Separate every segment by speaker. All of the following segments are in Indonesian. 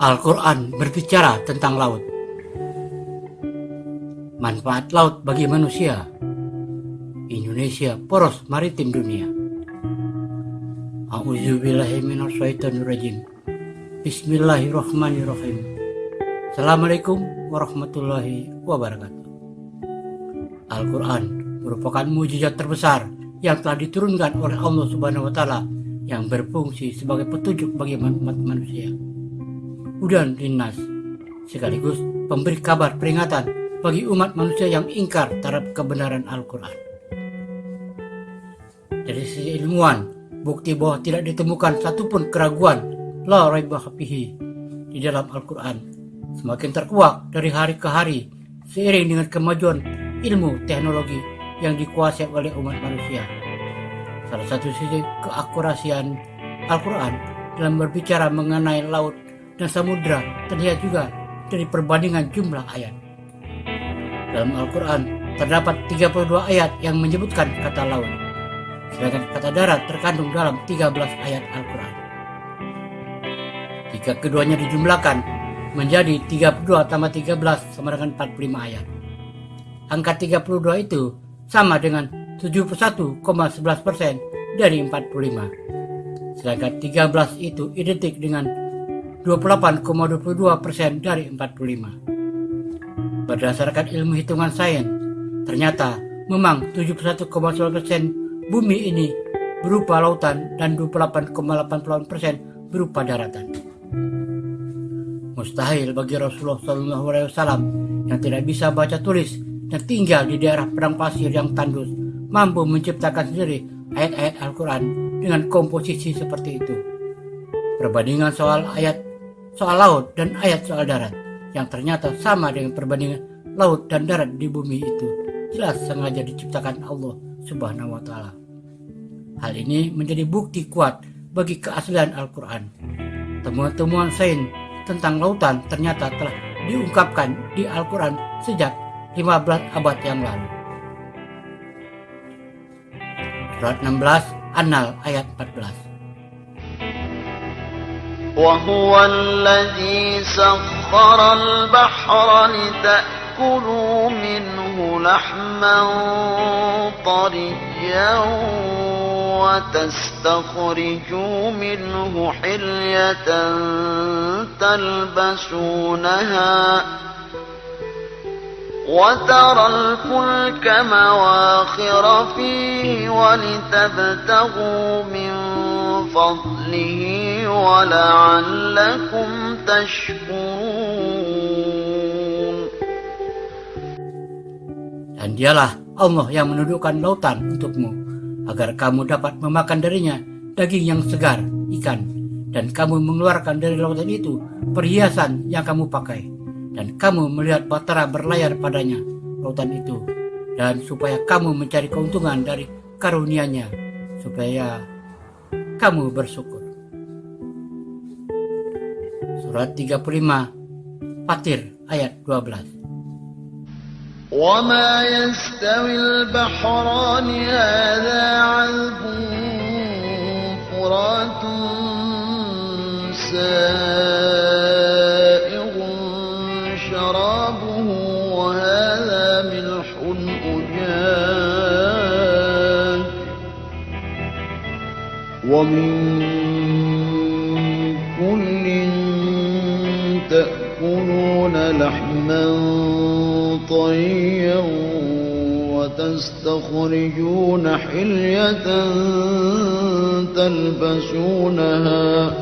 Speaker 1: Al-Quran berbicara tentang laut. Manfaat laut bagi manusia. Indonesia poros maritim dunia. A'udzubillahi minasyaitonirrajim. Bismillahirrahmanirrahim. Assalamualaikum warahmatullahi wabarakatuh. Al-Quran merupakan mukjizat terbesar yang telah diturunkan oleh Allah Subhanahu wa Ta'ala yang berfungsi sebagai petunjuk bagi umat manusia. Hudan linnas, sekaligus pemberi kabar peringatan bagi umat manusia yang ingkar terhadap kebenaran Al-Quran. Dari sisi ilmuwan, bukti bahwa tidak ditemukan satupun keraguan la raiba fihi di dalam Al-Quran semakin terkuak dari hari ke hari seiring dengan kemajuan ilmu teknologi yang dikuasai oleh umat manusia. Salah satu sisi keakurasian Al-Quran dalam berbicara mengenai laut dan samudra terlihat juga dari perbandingan jumlah ayat. Dalam Al-Quran terdapat 32 ayat yang menyebutkan kata laut, sedangkan kata darat terkandung dalam 13 ayat Al-Quran. Jika keduanya dijumlahkan menjadi 32 tambah 13 sama dengan 45 ayat. Angka 32 itu sama dengan 71,11% dari 45. Sedangkan 13 itu identik dengan 28,22% dari 45. Berdasarkan ilmu hitungan sains, ternyata memang 71,9% bumi ini berupa lautan dan 28,88% berupa daratan. Mustahil bagi Rasulullah SAW yang tidak bisa baca tulis dan tinggal di daerah padang pasir yang tandus mampu menciptakan sendiri ayat-ayat Al-Quran dengan komposisi seperti itu. Perbandingan soal laut dan ayat soal darat yang ternyata sama dengan perbandingan laut dan darat di bumi itu jelas sengaja diciptakan Allah Subhanahu wa Ta'ala. Hal ini menjadi bukti kuat bagi keaslian Al-Quran. Temuan-temuan sains tentang lautan ternyata telah diungkapkan di Al-Quran sejak 15 abad yang lalu. Surat 16 An-Nahl ayat 14.
Speaker 2: وهو الذي سخر البحر لتأكلوا منه لحما طريا وتستخرجوا منه حلية تلبسونها وترى الفلك مواخر فيه ولتبتغوا من فضله ولعلكم تشكرون.
Speaker 1: Dan dialah Allah yang menundukkan lautan untukmu agar kamu dapat memakan darinya daging yang segar, ikan, dan kamu mengeluarkan dari lautan itu perhiasan yang kamu pakai, dan kamu melihat bahtera berlayar padanya lautan itu, dan supaya kamu mencari keuntungan dari karunia-Nya, supaya kamu bersyukur. Surat 35 Fatir ayat 12.
Speaker 2: وما يستوي البحران هذا عذب فرات سائغ شرابه وهذا ملح أجاج ومن كل تأكلون لحما طريا وتستخرجون حلية تلبسونها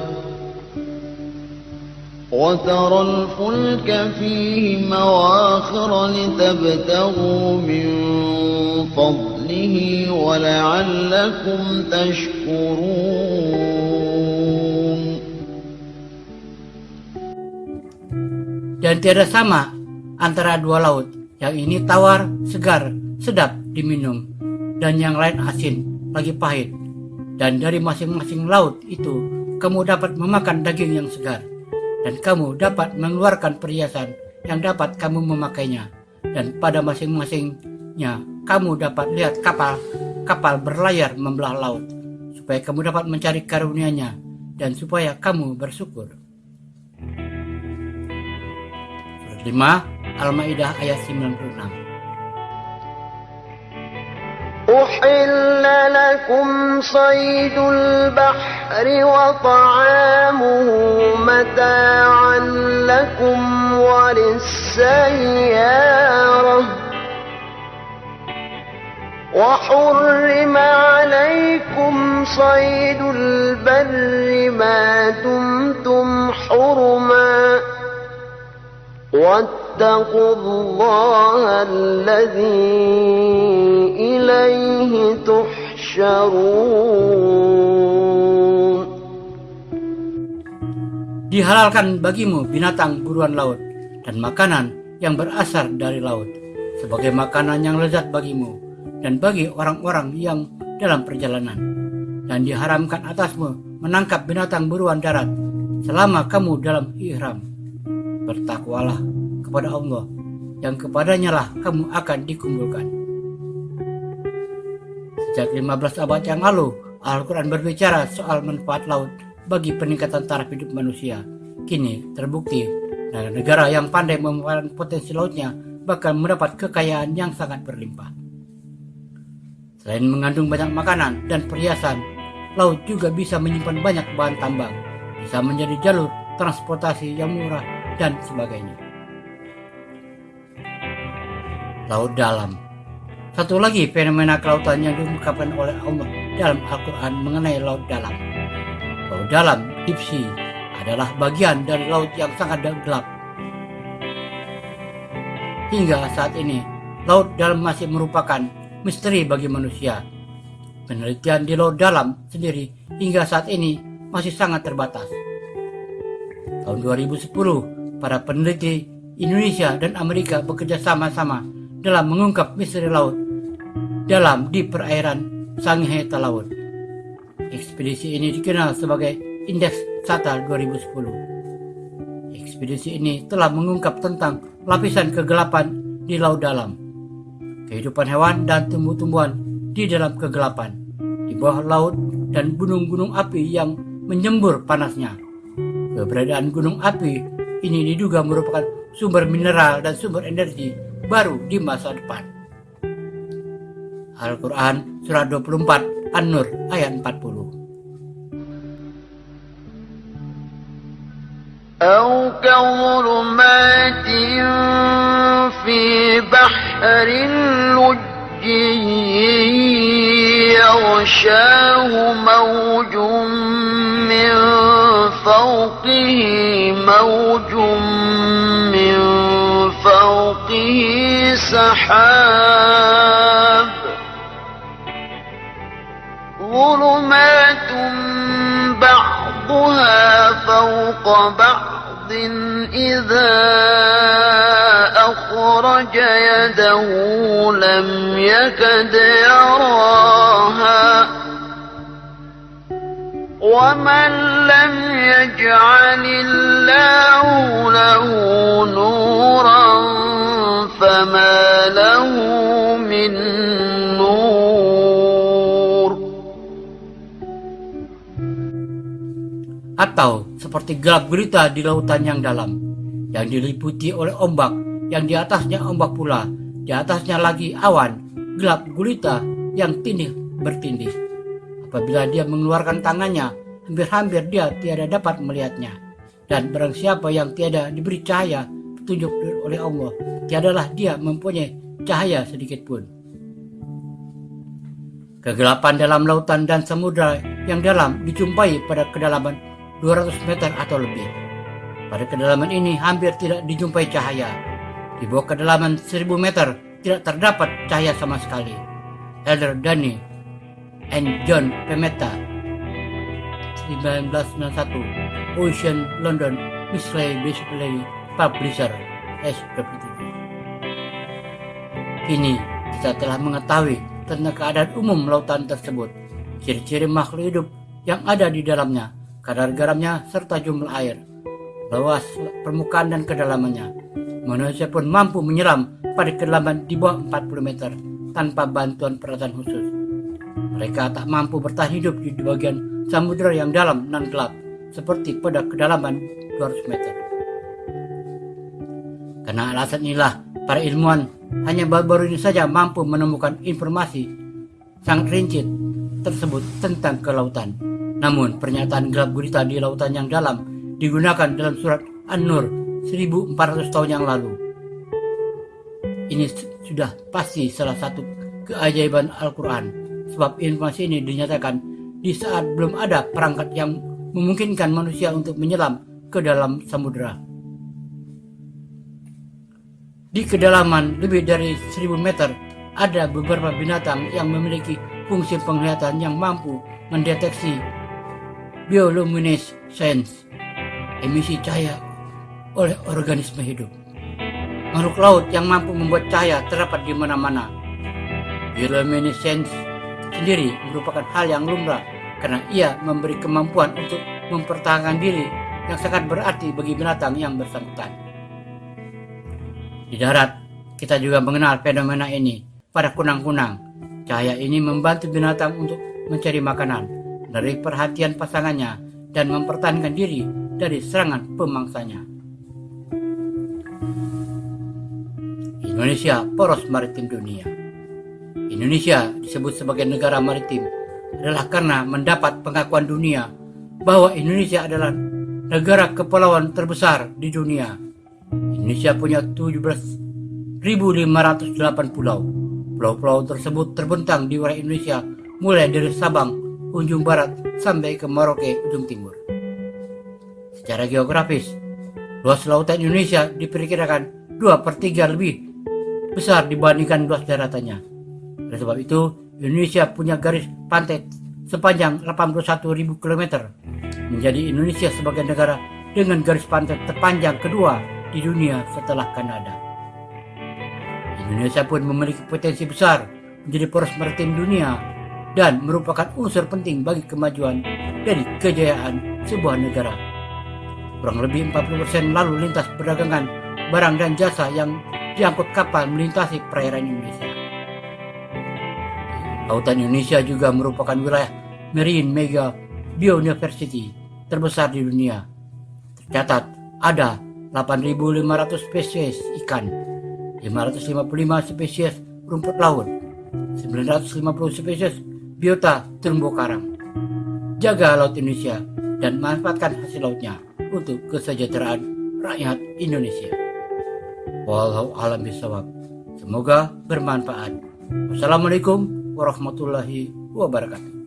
Speaker 2: وترى الفلك فيه مواخر لتبتغوا من فضله ولعلكم تشكرون.
Speaker 1: Dan tiada sama antara dua laut, yang ini tawar, segar, sedap diminum, dan yang lain asin, lagi pahit. Dan dari masing-masing laut itu, kamu dapat memakan daging yang segar, dan kamu dapat mengeluarkan perhiasan yang dapat kamu memakainya. Dan pada masing-masingnya, kamu dapat lihat kapal berlayar membelah laut, supaya kamu dapat mencari karunia-Nya, dan supaya kamu bersyukur. 5. Al-Maidah ayat 96.
Speaker 2: أحل لكم صيد البحر وطعامه متاعا لكم وللسيارة وحرم عليكم صيد البر ما دمتم حرما واتقوا الله الذي إليه تحشرون.
Speaker 1: Dihalalkan bagimu binatang buruan laut dan makanan yang berasal dari laut sebagai makanan yang lezat bagimu dan bagi orang-orang yang dalam perjalanan, dan diharamkan atasmu menangkap binatang buruan darat selama kamu dalam ihram. Bertakwalah kepada Allah yang kepadanya lah kamu akan dikumpulkan. Sejak 15 abad yang lalu, Al-Quran berbicara soal manfaat laut bagi peningkatan taraf hidup manusia. Kini terbukti negara yang pandai memanfaatkan potensi lautnya bakal mendapat kekayaan yang sangat berlimpah. Selain mengandung banyak makanan dan perhiasan, laut juga bisa menyimpan banyak bahan tambang, bisa menjadi jalur transportasi yang murah, dan sebagainya. Laut dalam. Satu lagi fenomena kelautan yang diungkapkan oleh Allah dalam Al-Quran mengenai laut dalam. Laut dalam, deep sea, adalah bagian dari laut yang sangat gelap. Hingga saat ini, laut dalam masih merupakan misteri bagi manusia. Penelitian di laut dalam sendiri hingga saat ini masih sangat terbatas. Tahun 2010, para peneliti Indonesia dan Amerika bekerja sama-sama dalam mengungkap misteri laut dalam di perairan Sangihe Laut. Ekspedisi ini dikenal sebagai Indeks Satal 2010. Ekspedisi ini telah mengungkap tentang lapisan kegelapan di laut dalam, kehidupan hewan dan tumbuh-tumbuhan di dalam kegelapan, di bawah laut, dan gunung-gunung api yang menyembur panasnya. Keberadaan gunung api ini diduga merupakan sumber mineral dan sumber energi baru di masa depan. Al-Quran Surat 24 An-Nur ayat 40.
Speaker 2: أو كظلمات في بحر لجي يغشاه موج من فوقه موج من فوقه سحاب ظلمات بعضها فوق بعض إذا أخرج يده لم يكد يراها ومن لم يجعل الله له نورا فما له من نور.
Speaker 1: Atau seperti gelap gulita di lautan yang dalam, yang diliputi oleh ombak, yang di atasnya ombak pula, di atasnya lagi awan, gelap gulita yang tindih bertindih. Apabila dia mengeluarkan tangannya, hampir-hampir dia tiada dapat melihatnya. Dan barang siapa yang tiada diberi cahaya petunjuk oleh Allah, tiadalah dia mempunyai cahaya sedikit pun. Kegelapan dalam lautan dan samudra yang dalam dijumpai pada kedalaman 200 meter atau lebih. Pada kedalaman ini hampir tidak dijumpai cahaya. Di bawah kedalaman 1000 meter tidak terdapat cahaya sama sekali. Elder Danny and John Pemeta 1991, Ocean London Miscellaneous Publisher SWTV. Kini kita telah mengetahui tentang keadaan umum lautan tersebut, ciri-ciri makhluk hidup yang ada di dalamnya, kadar garamnya, serta jumlah air, luas permukaan dan kedalamannya. Manusia pun mampu menyelam pada kedalaman di bawah 40 meter tanpa bantuan peralatan khusus. Mereka tak mampu bertahan hidup di bagian samudera yang dalam dan gelap, seperti pada kedalaman 200 meter. Karena alasan inilah, para ilmuwan hanya baru-baru ini saja mampu menemukan informasi sangat rinci tersebut tentang kelautan. Namun, pernyataan gelap gulita di lautan yang dalam digunakan dalam surat An-Nur 1400 tahun yang lalu. Ini sudah pasti salah satu keajaiban Al-Quran, sebab informasi ini dinyatakan di saat belum ada perangkat yang memungkinkan manusia untuk menyelam ke dalam samudera. Di kedalaman lebih dari 1000 meter, ada beberapa binatang yang memiliki fungsi penglihatan yang mampu mendeteksi bioluminescence, emisi cahaya oleh organisme hidup. Makhluk laut yang mampu membuat cahaya terdapat di mana-mana. Bioluminescence sendiri merupakan hal yang lumrah karena ia memberi kemampuan untuk mempertahankan diri yang sangat berarti bagi binatang yang bersangkutan. Di darat, kita juga mengenal fenomena ini pada kunang-kunang. Cahaya ini membantu binatang untuk mencari makanan, menarik perhatian pasangannya, dan mempertahankan diri dari serangan pemangsanya. Indonesia, poros maritim dunia. Indonesia disebut sebagai negara maritim adalah karena mendapat pengakuan dunia bahwa Indonesia adalah negara kepulauan terbesar di dunia. Indonesia punya 17.508 pulau. Pulau-pulau tersebut terbentang di wilayah Indonesia mulai dari Sabang, ujung barat, sampai ke Merauke, ujung timur. Secara geografis, luas lautan Indonesia diperkirakan 2/3 lebih besar dibandingkan luas daratannya. Oleh sebab itu, Indonesia punya garis pantai sepanjang 81.000 km, menjadi Indonesia sebagai negara dengan garis pantai terpanjang kedua di dunia setelah Kanada. Indonesia pun memiliki potensi besar menjadi poros maritim dunia dan merupakan unsur penting bagi kemajuan dan kejayaan sebuah negara. Kurang lebih 40% lalu lintas perdagangan barang dan jasa yang diangkut kapal melintasi perairan Indonesia. Lautan Indonesia juga merupakan wilayah marine mega biodiversity terbesar di dunia. Tercatat ada 8.500 spesies ikan, 555 spesies rumput laut, 950 spesies biota terumbu karang. Jaga laut Indonesia dan manfaatkan hasil lautnya untuk kesejahteraan rakyat Indonesia. Wallahu a'lam bishawab. Semoga bermanfaat. Wassalamualaikum warahmatullahi wabarakatuh.